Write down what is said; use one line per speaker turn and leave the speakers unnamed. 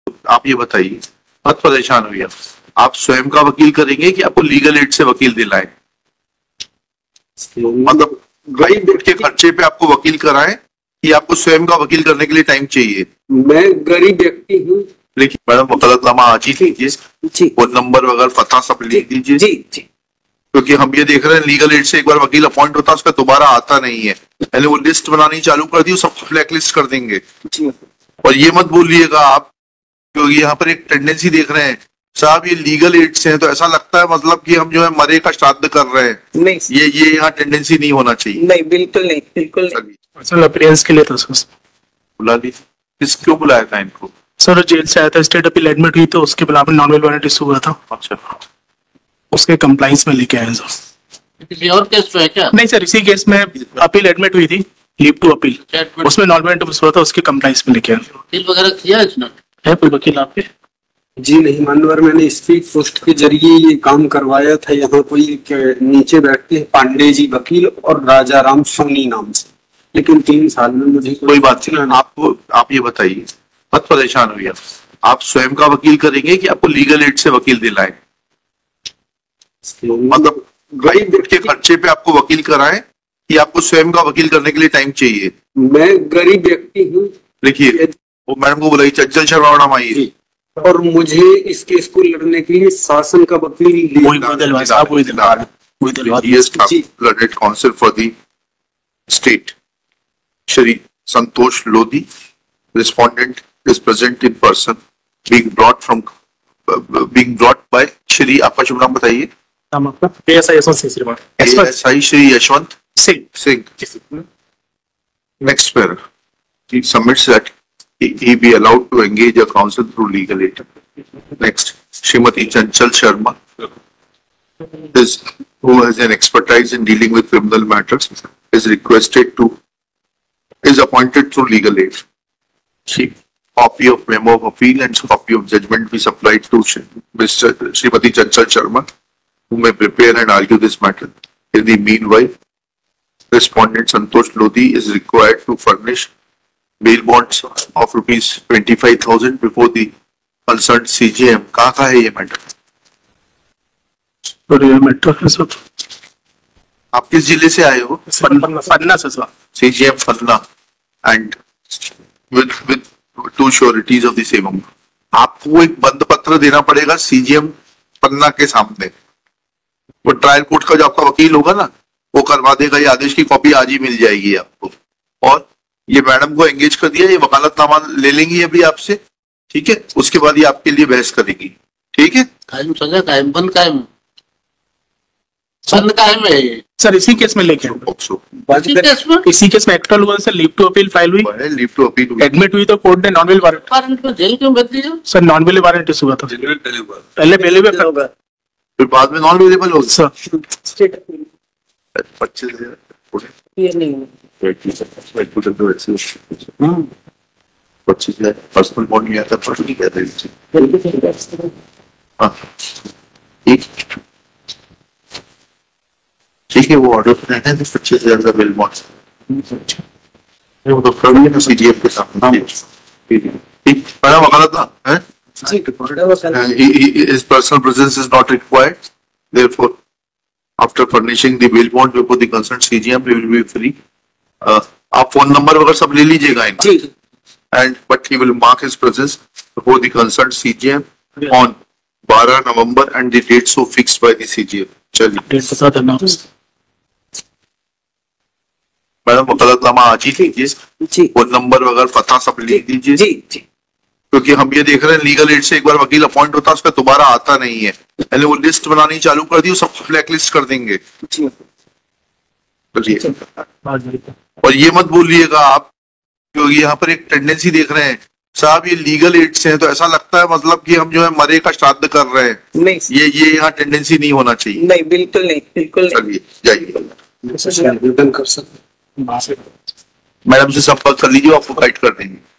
आप ये बताइए, बहुत परेशान हुई आप स्वयं का वकील करेंगे कि आपको लीगल एड से वकील दिलाएं? मतलब गरीब के खर्चे पे आपको वकील कराएं कि आपको स्वयं का वकील करने के लिए टाइम चाहिए?
मैं गरीब व्यक्ति हूँ।
देखिए मैडम, वकालतनामा आज ही लीजिए, फोन नंबर वगैरह पता सब लिख दीजिए
जी जी,
क्योंकि हम ये देख रहे हैं लीगल एड से एक बार वकील अपॉइंट होता है उसका दोबारा आता नहीं है। पहले वो लिस्ट बनानी चालू कर दी, सब ब्लैक लिस्ट कर देंगे। और ये मत बोलिएगा आप, क्योंकि यहाँ पर एक टेंडेंसी देख रहे हैं साहब ये लीगल एड से है तो ऐसा लगता है मतलब कि हम जो है मरे का श्राद्ध कर रहे हैं।
नहीं,
ये यहाँ टेंडेंसी नहीं होना चाहिए।
नहीं, बिल्कुल नहीं, बिल्कुल नहीं।
पर्सनल अपीयरेंस के लिए था सर।
बुला लीजिए। किस क्यों बुलाया था इनको?
सर जेल से आया था, स्टेट अपील एडमिट हुई तो उसके बिना नॉन बेल वारंट इशू हुआ था।
अच्छा,
उसके कंप्लाइंस में लेके आए सर।
किसी और केस पे है क्या?
नहीं सर, इसी केस में अपील एडमिट हुई थी, लीव टू अपील, उसमें नॉन बेल हुआ था, उसके कंप्लाइंस में लेके आए।
वकील वगैरह किया इसने?
है कोई वकील आपके?
जी नहीं मानवर, मैंने स्पीड पोस्ट के जरिए ये काम करवाया था। यहाँ कोई नीचे बैठते हैं पांडे जी वकील और राजा राम सोनी नाम से, लेकिन 3 साल में मुझे
कोई बात नहीं। आप ये बताइए, बहुत परेशान हुई आप स्वयं का वकील करेंगे कि आपको लीगल एड से वकील दिलाएं? मतलब गरीब के खर्चे पे आपको वकील कराएं कि आपको स्वयं का वकील करने के लिए टाइम चाहिए?
मैं गरीब व्यक्ति हूँ।
देखिए वो मैडम को बुलाइए, चंचल शर्मा मैडम आइए।
और मुझे इस केस को लड़ने के लिए शासन का वकील
council for the state Shri Santosh Lodhi, respondent is present in person, being brought by Shri, आपका शुभ नाम बताइए?
नाम आपका?
ASI Shri Yashwant Singh. Next pair, he submits that he be allowed to engage a counsel through legal aid. Next, Srimati Chanchal Sharma, who has an expertise in dealing with criminal matters, is appointed through legal aid. Copy of memo of appeal and copy of judgment be supplied to Srimati Chanchal Sharma, who may prepare and argue this matter. In the meanwhile, respondent Santosh Lodhi is required to furnish bail bonds of rupees 25,000 before the concerned CJM. कहाँ का है ये matter? आप किस जिले से आए हो?
पन्ना से sir.
CJM Panna, and with 2 sureties of the same amount. आपको एक बंद पत्र देना पड़ेगा CJM पन्ना के सामने। वो ट्रायल कोर्ट का जो आपका वकील होगा ना, वो करवा देगा। ये आदेश की कॉपी आज ही मिल जाएगी आपको। और ये मैडम को एंगेज कर दिया, ये वकालतनामा ले लेंगी अभी आपसे, ठीक है? उसके बाद ये आपके लिए बहस करेगी, ठीक है?
कायम सजा कायम बंद कायम बंद कायम है
सर। इसी केस में लेके इसी केस में एक्चुअल हुआ sir, leave to appeal file हुई,
लीव टू अपील
एडमिट हुई तो कोर्ट ने नॉन बेल वारंट
में जेल क्यों भेज दिया sir?
Non bail warrant issue हुआ था पहले अवेलेबल होगा,
फिर बाद में नॉन अवेलेबल होगा
सर।
25,000
ये नहीं
25,000 पर्सनल बॉन्ड नहीं आता, पर नहीं कहते। हाँ ठीक है, वो ऑर्डर पे रहना है 25,000 का बिल बॉन्ड, वो तो प्रवीण है CJM के सामने। ठीक, पहला वकालत ना है, his personal presence is not required, therefore after furnishing the bail bond before the concerned CJM he will be free. आप फोन नंबर वगैरह सब ले लीजिएगा इनका, and but he will mark his presence before the concerned CJM on 12 November and the date so fixed by the CJM. चलिए madam, वकालतनामा आज ही लीजिए, phone number वगैरह पता सब लिख दीजिए क्योंकि हम ये देख रहे हैं लीगल एड से एक बार वकील अपॉइंट होता है उसका दोबारा आता नहीं है। पहले वो लिस्ट बनानी चालू कर दी, सब ब्लैक लिस्ट कर देंगे। और ये मत बोलिएगा आप, क्योंकि यहाँ पर एक टेंडेंसी देख रहे हैं साहब ये लीगल एड से है तो ऐसा लगता है मतलब कि हम जो है मरे का श्राद्ध कर रहे हैं।
नहीं,
ये यहाँ टेंडेंसी नहीं होना चाहिए।
नहीं, बिल्कुल नहीं, बिल्कुल नहीं।
चलिए जाइए,
आवेदन कर सकते
मैडम से संपर्क कर लीजिए, आपको गाइड कर देंगे।